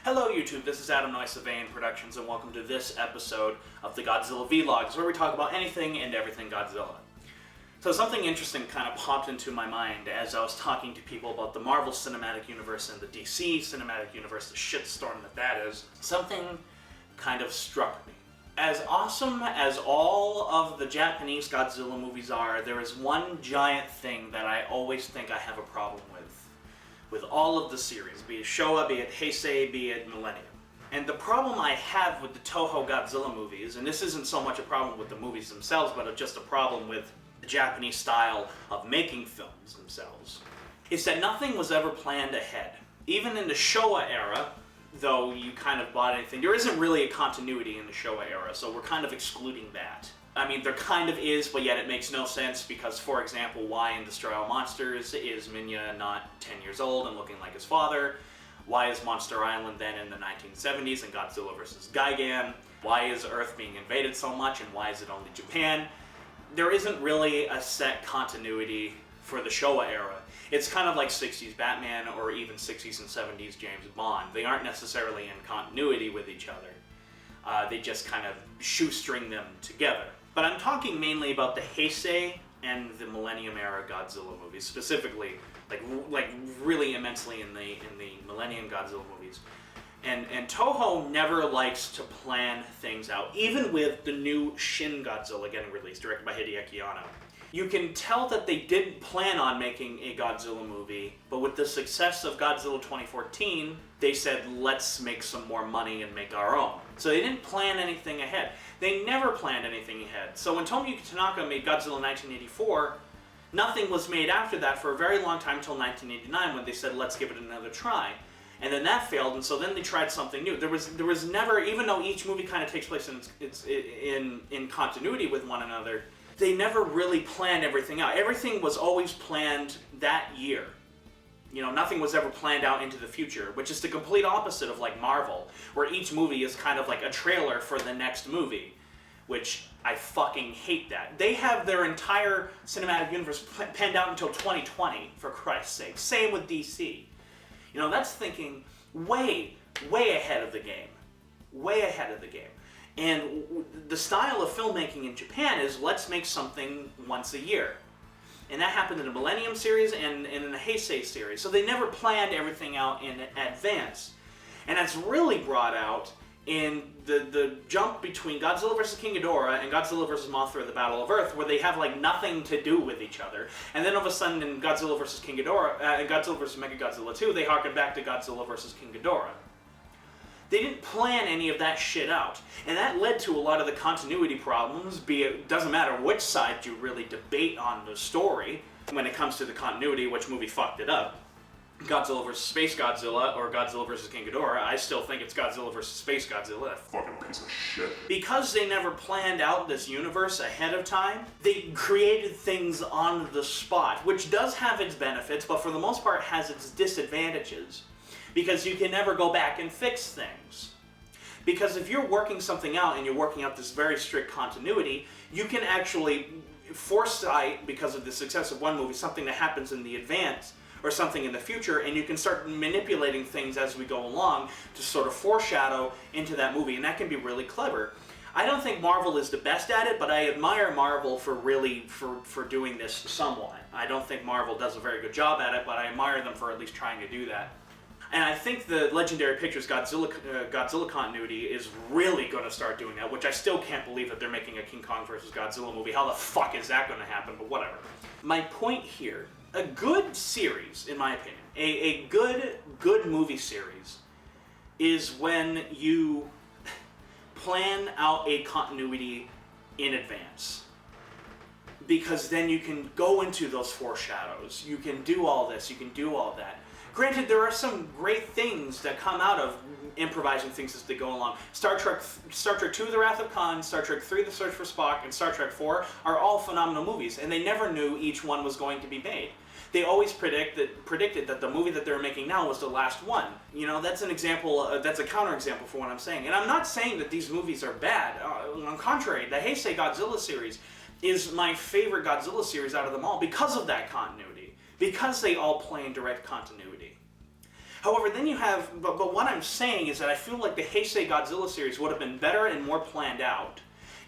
Hello YouTube, this is Adam Noyce of Vane Productions, and welcome to this episode of the Godzilla Vlogs, where we talk about anything and everything Godzilla. So something interesting kind of popped into my mind as I was talking to people about the Marvel Cinematic Universe and the DC Cinematic Universe, the shitstorm that is. Something kind of struck me. As awesome as all of the Japanese Godzilla movies are, there is one giant thing that I always think I have a problem with all of the series, be it Showa, be it Heisei, be it Millennium. And the problem I have with the Toho Godzilla movies, and this isn't so much a problem with the movies themselves, but just a problem with the Japanese style of making films themselves, is that nothing was ever planned ahead. Even in the Showa era, though you kind of bought anything, there isn't really a continuity in the Showa era, so we're kind of excluding that. I mean, there kind of is, but yet it makes no sense because, for example, why in Destroy All Monsters is Minya not 10 years old and looking like his father? Why is Monster Island then in the 1970s and Godzilla vs. Gigan? Why is Earth being invaded so much and why is it only Japan? There isn't really a set continuity for the Showa era. It's kind of like 60s Batman or even 60s and 70s James Bond. They aren't necessarily in continuity with each other. They just kind of shoestring them together. But I'm talking mainly about the Heisei and the Millennium era Godzilla movies, specifically, like really immensely in the Millennium Godzilla movies. And Toho never likes to plan things out, even with the new Shin Godzilla getting released, directed by Hideaki Anno. You can tell that they didn't plan on making a Godzilla movie, but with the success of Godzilla 2014, they said, let's make some more money and make our own. So they didn't plan anything ahead. They never planned anything ahead. So when Tomoyuki Tanaka made Godzilla in 1984, nothing was made after that for a very long time until 1989 when they said, let's give it another try. And then that failed, and so then they tried something new. There was never, even though each movie kind of takes place in continuity with one another, they never really planned everything out. Everything was always planned that year. You know, nothing was ever planned out into the future, which is the complete opposite of like Marvel, where each movie is kind of like a trailer for the next movie, which I fucking hate that. They have their entire cinematic universe penned out until 2020, for Christ's sake. Same with DC. You know, that's thinking way ahead of the game. Way ahead of the game. And the style of filmmaking in Japan is, let's make something once a year. And that happened in the Millennium series and in the Heisei series. So they never planned everything out in advance. And that's really brought out in the jump between Godzilla vs. King Ghidorah and Godzilla vs. Mothra: The Battle of Earth, where they have like nothing to do with each other. And then all of a sudden in Godzilla vs. King Ghidorah, Godzilla vs. Mechagodzilla 2, they harken back to Godzilla vs. King Ghidorah. They didn't plan any of that shit out. And that led to a lot of the continuity problems, doesn't matter which side you really debate on the story when it comes to the continuity, which movie fucked it up. Godzilla vs. Space Godzilla or Godzilla vs. King Ghidorah, I still think it's Godzilla vs. Space Godzilla. That fucking piece of shit. Because they never planned out this universe ahead of time, they created things on the spot, which does have its benefits, but for the most part has its disadvantages. Because you can never go back and fix things. Because if you're working something out and you're working out this very strict continuity, you can actually foresight, because of the success of one movie, something that happens in the advance or something in the future, and you can start manipulating things as we go along to sort of foreshadow into that movie, and that can be really clever. I don't think Marvel is the best at it, but I admire Marvel for doing this somewhat. I don't think Marvel does a very good job at it, but I admire them for at least trying to do that. And I think the Legendary Pictures Godzilla continuity is really going to start doing that, which I still can't believe that they're making a King Kong vs. Godzilla movie. How the fuck is that going to happen? But whatever. My point here, a good series, in my opinion, a good movie series is when you plan out a continuity in advance. Because then you can go into those foreshadows. You can do all this, you can do all that. Granted, there are some great things that come out of improvising things as they go along. Star Trek II: The Wrath of Khan, Star Trek III: The Search for Spock, and Star Trek IV are all phenomenal movies, and they never knew each one was going to be made. They always predicted that the movie that they're making now was the last one. You know, that's an example, that's a counterexample for what I'm saying. And I'm not saying that these movies are bad. On the contrary, the Heisei Godzilla series is my favorite Godzilla series out of them all because of that continuity. Because they all play in direct continuity. However, then you have, but what I'm saying is that I feel like the Heisei Godzilla series would have been better and more planned out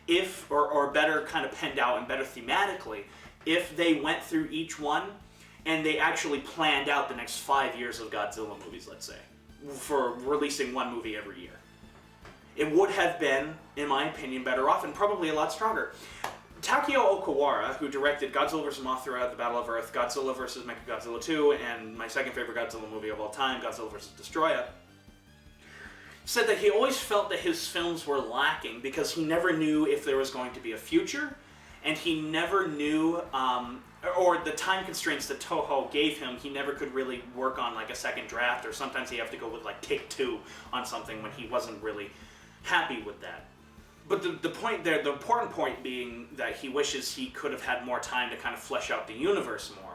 if, or better kind of penned out and better thematically, if they went through each one and they actually planned out the next 5 years of Godzilla movies, let's say, for releasing one movie every year. It would have been, in my opinion, better off and probably a lot stronger. Takeo Okawara, who directed Godzilla vs. Mothra, The Battle of Earth, Godzilla vs. Mechagodzilla 2, and my second favorite Godzilla movie of all time, Godzilla vs. Destroya, said that he always felt that his films were lacking because he never knew if there was going to be a future, and he never knew, or the time constraints that Toho gave him, he never could really work on like a second draft, or sometimes he'd have to go with like take two on something when he wasn't really happy with that. But the point there, the important point being that he wishes he could have had more time to kind of flesh out the universe more.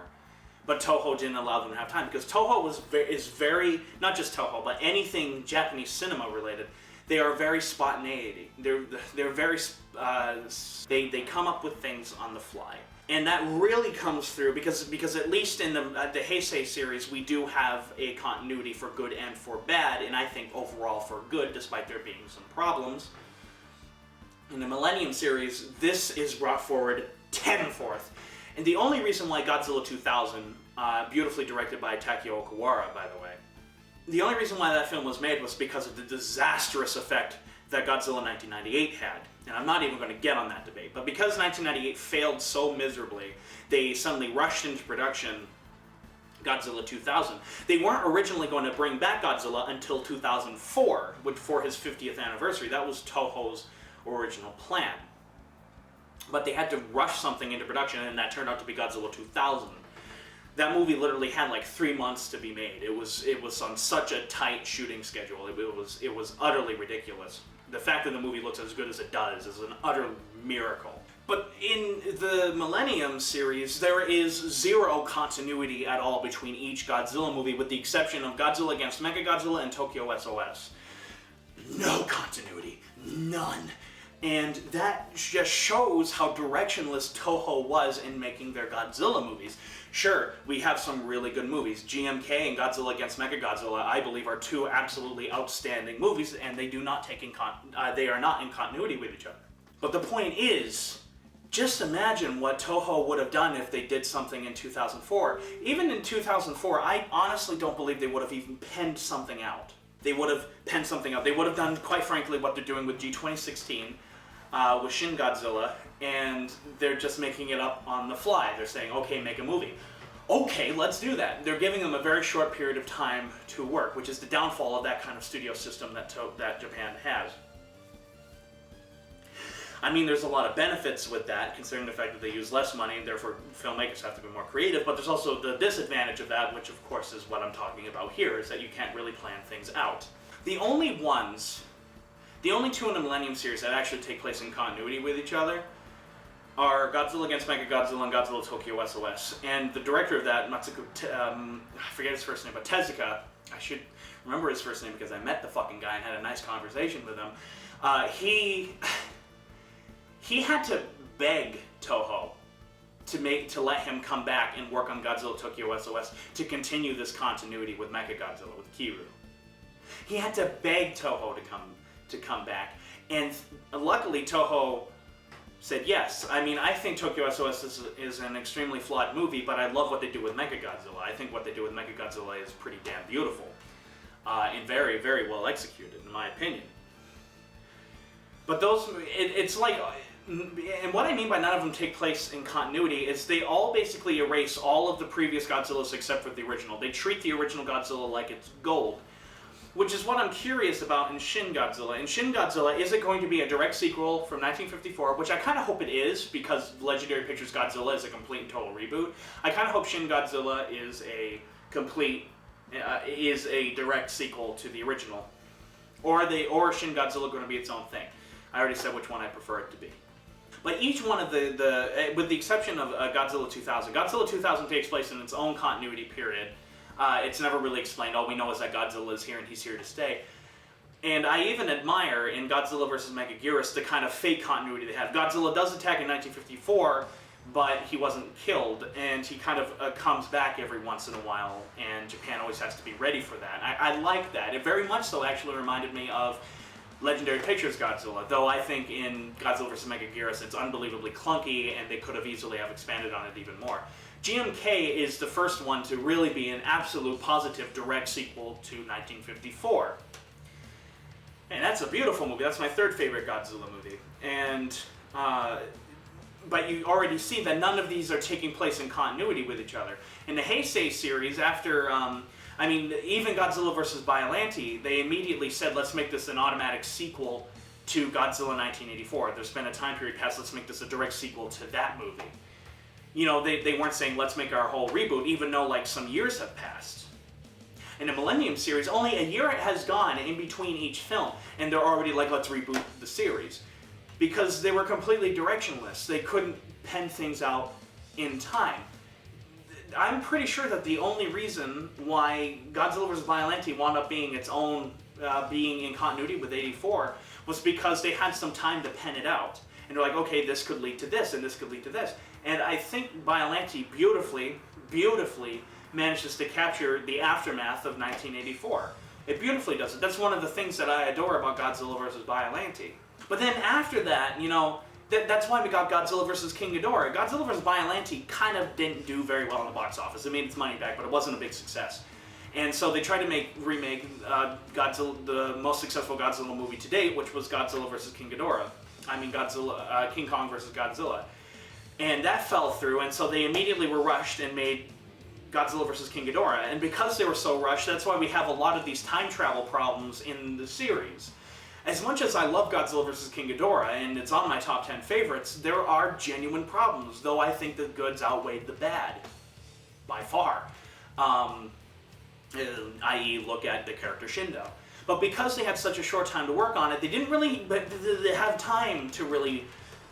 But Toho didn't allow them to have time because Toho is very, not just Toho, but anything Japanese cinema related, they are very spontaneity. They're very, they come up with things on the fly. And that really comes through because at least in the Heisei series, we do have a continuity for good and for bad, and I think overall for good, despite there being some problems. In the Millennium series, this is brought forward tenfold. And the only reason why Godzilla 2000, beautifully directed by Takeo Okawara, by the way, the only reason why that film was made was because of the disastrous effect that Godzilla 1998 had. And I'm not even going to get on that debate. But because 1998 failed so miserably, they suddenly rushed into production Godzilla 2000. They weren't originally going to bring back Godzilla until 2004, for his 50th anniversary. That was Toho's original plan. But they had to rush something into production, and that turned out to be Godzilla 2000. That movie literally had like 3 months to be made. It was on such a tight shooting schedule. It was utterly ridiculous. The fact that the movie looks as good as it does is an utter miracle. But in the Millennium series, there is zero continuity at all between each Godzilla movie, with the exception of Godzilla against Mechagodzilla and Tokyo SOS. No continuity. None. And that just shows how directionless Toho was in making their Godzilla movies. Sure, we have some really good movies. GMK and Godzilla against Mechagodzilla, I believe, are two absolutely outstanding movies, and they are not in continuity with each other. But the point is, just imagine what Toho would have done if they did something in 2004. Even in 2004, I honestly don't believe they would have even penned something out. They would have penned something out. They would have done, quite frankly, what they're doing with G2016, with Shin Godzilla, and they're just making it up on the fly. They're saying, okay, make a movie. Okay, let's do that. They're giving them a very short period of time to work, which is the downfall of that kind of studio system that Japan has. I mean, there's a lot of benefits with that, considering the fact that they use less money, and therefore filmmakers have to be more creative, but there's also the disadvantage of that, which of course is what I'm talking about here, is that you can't really plan things out. The only two in the Millennium series that actually take place in continuity with each other are Godzilla against Mechagodzilla and Godzilla Tokyo SOS. And the director of that, Matsuko, I forget his first name, but Tezuka, I should remember his first name because I met the fucking guy and had a nice conversation with him. He had to beg Toho to let him come back and work on Godzilla Tokyo SOS to continue this continuity with Mechagodzilla, with Kiryu. He had to beg Toho to come back, and luckily Toho said yes. I mean, I think Tokyo SOS is an extremely flawed movie, but I love what they do with Mechagodzilla. I think what they do with Mechagodzilla is pretty damn beautiful, and very, very well executed, in my opinion. But it's like, and what I mean by none of them take place in continuity is they all basically erase all of the previous Godzillas except for the original. They treat the original Godzilla like it's gold, which is what I'm curious about in Shin Godzilla. In Shin Godzilla, is it going to be a direct sequel from 1954, which I kind of hope it is, because Legendary Pictures Godzilla is a complete and total reboot. I kind of hope Shin Godzilla is a direct sequel to the original. Or Shin Godzilla going to be its own thing. I already said which one I prefer it to be. But each one of with the exception of Godzilla 2000, Godzilla 2000 takes place in its own continuity period. It's never really explained. All we know is that Godzilla is here and he's here to stay. And I even admire in Godzilla vs. Megaguirus the kind of fake continuity they have. Godzilla does attack in 1954, but he wasn't killed, and he kind of comes back every once in a while, and Japan always has to be ready for that. I like that. It very much so actually reminded me of Legendary Pictures Godzilla, though I think in Godzilla vs. Megaguirus it's unbelievably clunky, and they could have easily have expanded on it even more. GMK is the first one to really be an absolute positive direct sequel to 1954. And that's a beautiful movie. That's my third favorite Godzilla movie. And but you already see that none of these are taking place in continuity with each other. In the Heisei series, after, even Godzilla vs. Biollante, they immediately said, let's make this an automatic sequel to Godzilla 1984. There's been a time period past, let's make this a direct sequel to that movie. You know, they weren't saying, let's make our whole reboot, even though, like, some years have passed. In the Millennium series, only a year has gone in between each film, and they're already like, let's reboot the series. Because they were completely directionless. They couldn't pen things out in time. I'm pretty sure that the only reason why Godzilla vs. Biollante wound up being its own, being in continuity with 84, was because they had some time to pen it out. And they're like, okay, this could lead to this, and this could lead to this. And I think Biollante beautifully manages to capture the aftermath of 1984. It beautifully does it. That's one of the things that I adore about Godzilla vs. Biollante. But then after that, you know, that's why we got Godzilla vs. King Ghidorah. Godzilla vs. Biollante kind of didn't do very well in the box office. It made its money back, but it wasn't a big success. And so they tried to remake Godzilla, the most successful Godzilla movie to date, which was Godzilla vs. King Ghidorah. King Kong vs. Godzilla. And that fell through, and so they immediately were rushed and made Godzilla vs. King Ghidorah. And because they were so rushed, that's why we have a lot of these time travel problems in the series. As much as I love Godzilla vs. King Ghidorah, and it's on my top 10 favorites, there are genuine problems, though I think the goods outweighed the bad, by far. I.e., look at the character Shindo. But because they had such a short time to work on it, they didn't really have time to really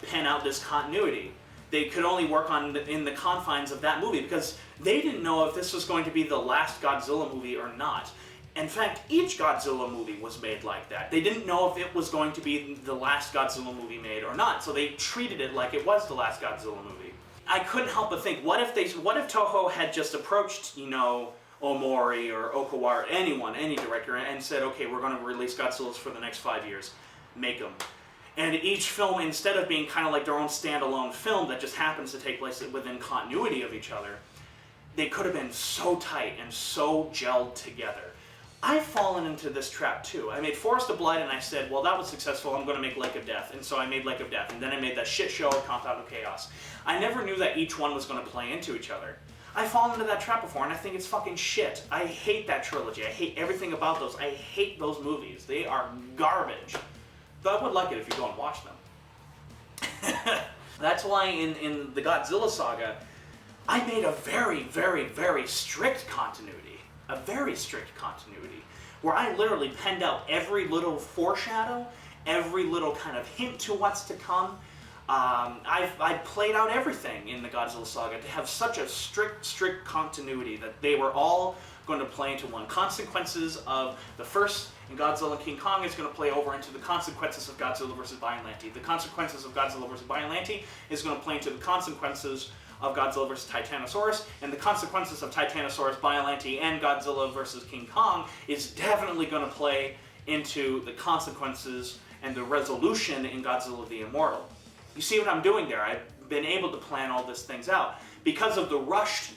pen out this continuity. They could only work on in the confines of that movie, because they didn't know if this was going to be the last Godzilla movie or not. In fact, each Godzilla movie was made like that. They didn't know if it was going to be the last Godzilla movie made or not, so they treated it like it was the last Godzilla movie. I couldn't help but think, what if Toho had just approached, you know, Omori or Okawara, anyone, any director, and said, okay, we're going to release Godzillas for the next 5 years. Make them. And each film, instead of being kind of like their own standalone film that just happens to take place within continuity of each other, they could have been so tight and so gelled together. I've fallen into this trap too. I made Forest of Blood and I said, well, that was successful, I'm going to make Lake of Death. And so I made Lake of Death, and then I made that shit show of Compound of Chaos. I never knew that each one was going to play into each other. I've fallen into that trap before, and I think it's fucking shit. I hate that trilogy. I hate everything about those. I hate those movies. They are garbage. Though I would like it if you go and watch them. That's why in the Godzilla saga, I made a very, very, very strict continuity. A very strict continuity, where I literally penned out every little foreshadow, every little kind of hint to what's to come. I played out everything in the Godzilla saga to have such a strict continuity that they were all going to play into one. Consequences of the first in Godzilla and King Kong is going to play over into the consequences of Godzilla vs. Biollante. The consequences of Godzilla vs. Biollante is going to play into the consequences of Godzilla vs. Titanosaurus, and the consequences of Titanosaurus, Biollante, and Godzilla vs. King Kong is definitely going to play into the consequences and the resolution in Godzilla the Immortal. You see what I'm doing there? I've been able to plan all these things out. Because of the rushed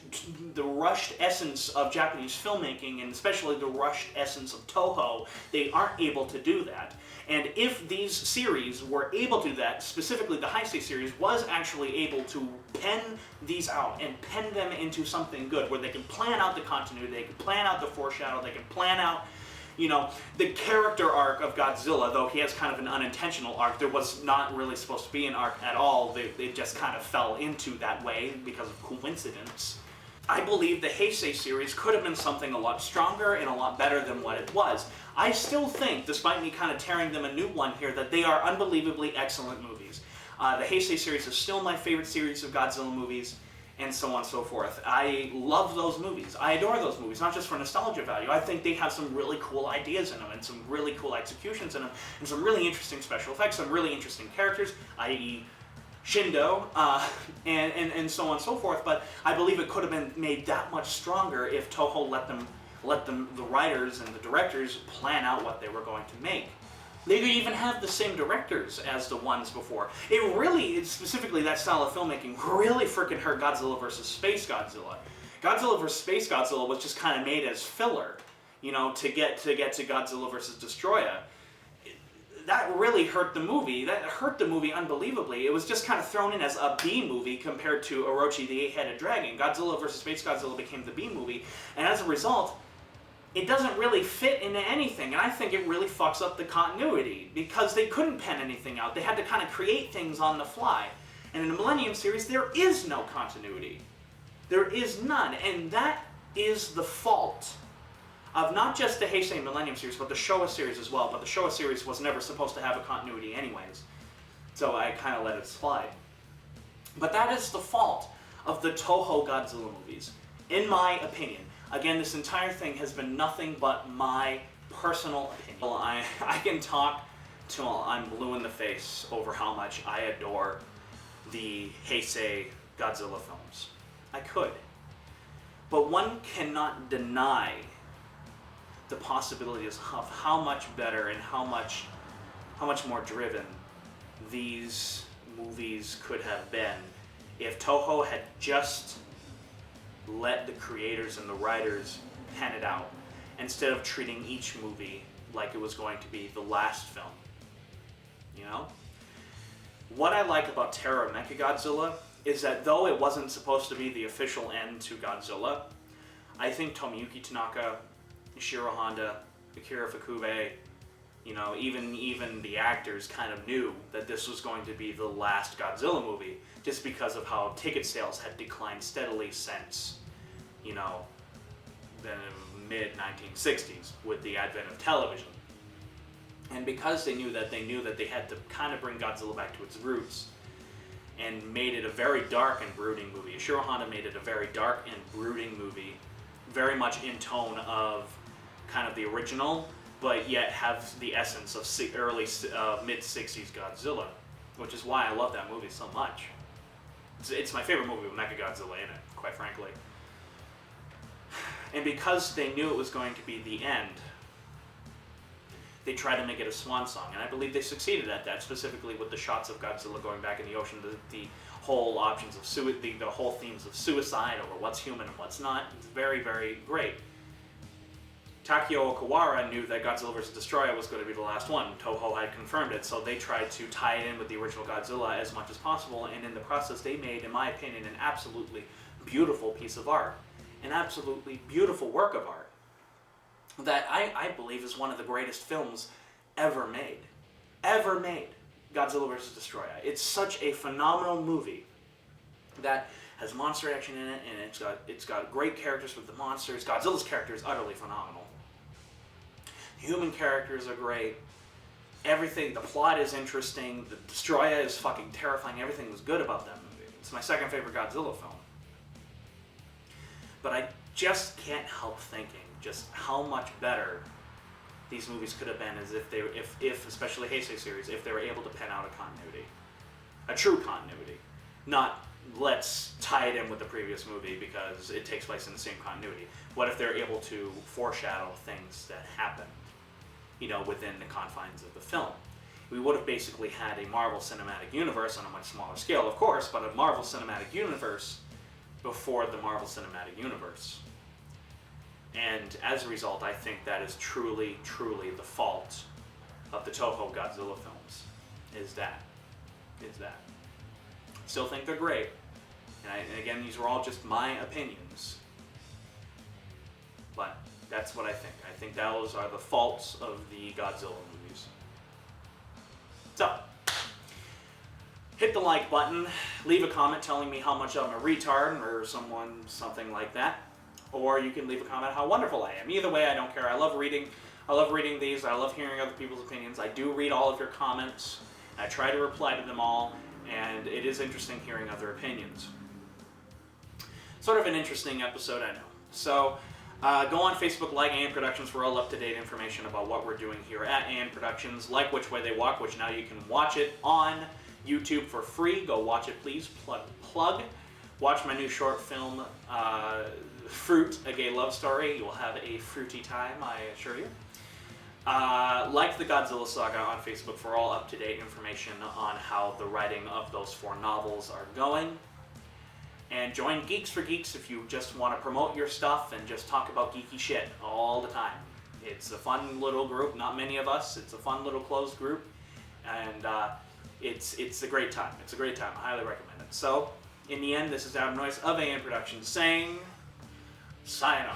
essence of Japanese filmmaking, and especially the rushed essence of Toho, they aren't able to do that. And if these series were able to do that, specifically the Heisei series was actually able to pen these out and pen them into something good, where they can plan out the continuity, they can plan out the foreshadow, they can plan out, you know, the character arc of Godzilla. Though he has kind of an unintentional arc, there was not really supposed to be an arc at all. They just kind of fell into that way because of coincidence. I believe the Heisei series could have been something a lot stronger and a lot better than what it was. I still think, despite me kind of tearing them a new one here, that they are unbelievably excellent movies. The Heisei series is still my favorite series of Godzilla movies, and so on and so forth. I love those movies. I adore those movies, not just for nostalgia value. I think they have some really cool ideas in them, and some really cool executions in them, and some really interesting special effects, some really interesting characters, i.e. Shindo, and so on and so forth. But I believe it could have been made that much stronger if Toho let the writers and the directors plan out what they were going to make. They could even have the same directors as the ones before. Specifically that style of filmmaking really freaking hurt Godzilla vs. Space Godzilla. Godzilla vs. Space Godzilla was just kind of made as filler, to get to Godzilla vs. Destroya. That really hurt the movie. That hurt the movie unbelievably. It was just kind of thrown in as a B movie compared to Orochi the Eight-Headed Dragon. Godzilla vs. Space Godzilla became the B movie, and as a result, it doesn't really fit into anything, and I think it really fucks up the continuity, because they couldn't pen anything out. They had to kind of create things on the fly. And in the Millennium series, there is no continuity. There is none, and that is the fault of not just the Heisei and Millennium series, but the Showa series as well. But the Showa series was never supposed to have a continuity anyways, so I kind of let it slide. But that is the fault of the Toho Godzilla movies, in my opinion. Again, this entire thing has been nothing but my personal opinion. Well, I can talk till I'm blue in the face over how much I adore the Heisei Godzilla films. I could. But one cannot deny the possibilities of how much better and how much more driven these movies could have been if Toho had just let the creators and the writers pen it out, instead of treating each movie like it was going to be the last film. What I like about Terror of Mechagodzilla is that though it wasn't supposed to be the official end to Godzilla, I think Tomoyuki Tanaka, Ishiro Honda, Akira Fukube, even the actors kind of knew that this was going to be the last Godzilla movie, just because of how ticket sales had declined steadily since, the mid-1960s with the advent of television. And because they knew that they had to kind of bring Godzilla back to its roots, and made it a very dark and brooding movie. Ishiro Honda made it a very dark and brooding movie, very much in tone of kind of the original, but yet have the essence of mid-60s Godzilla, which is why I love that movie so much. It's my favorite movie with Mechagodzilla in it, quite frankly. And because they knew it was going to be the end, they tried to make it a swan song, and I believe they succeeded at that, specifically with the shots of Godzilla going back in the ocean, the whole options of the whole themes of suicide over what's human and what's not. It's very, very great. Takeo Okawara knew that Godzilla vs. Destroya was going to be the last one. Toho had confirmed it, so they tried to tie it in with the original Godzilla as much as possible, and in the process they made, in my opinion, an absolutely beautiful piece of art. An absolutely beautiful work of art that I believe is one of the greatest films ever made. Ever made. Godzilla vs. Destroya. It's such a phenomenal movie that has monster action in it, and it's got great characters with the monsters. Godzilla's character is utterly phenomenal. Human characters are great. Everything, the plot is interesting. The Destroya is fucking terrifying. Everything was good about that movie. It's my second favorite Godzilla film. But I just can't help thinking just how much better these movies could have been as if especially Heisei series, if they were able to pen out a continuity. A true continuity. Not let's tie it in with the previous movie because it takes place in the same continuity. What if they're able to foreshadow things that happened, within the confines of the film? We would have basically had a Marvel Cinematic Universe on a much smaller scale, of course, but a Marvel Cinematic Universe before the Marvel Cinematic Universe. And as a result, I think that is truly, truly the fault of the Toho Godzilla films, is that. Still think they're great. And again, these are all just my opinions. But that's what I think. I think those are the faults of the Godzilla movies. So, hit the like button, leave a comment telling me how much I'm a retard or something like that. Or you can leave a comment how wonderful I am. Either way, I don't care. I love reading these. I love hearing other people's opinions. I do read all of your comments. I try to reply to them all, and it is interesting hearing other opinions. Sort of an interesting episode, I know. So, go on Facebook, like AN Productions for all up-to-date information about what we're doing here at AN Productions. Like Which Way They Walk, which now you can watch it on YouTube for free. Go watch it, please. Plug. Watch my new short film, Fruit, A Gay Love Story. You will have a fruity time, I assure you. Like the Godzilla Saga on Facebook for all up-to-date information on how the writing of those 4 novels are going. And join Geeks for Geeks if you just want to promote your stuff and just talk about geeky shit all the time. It's a fun little group, not many of us. It's a fun little closed group, and it's a great time. It's a great time. I highly recommend it. So, in the end, this is Adam Noyce of AN Productions saying, sayonara.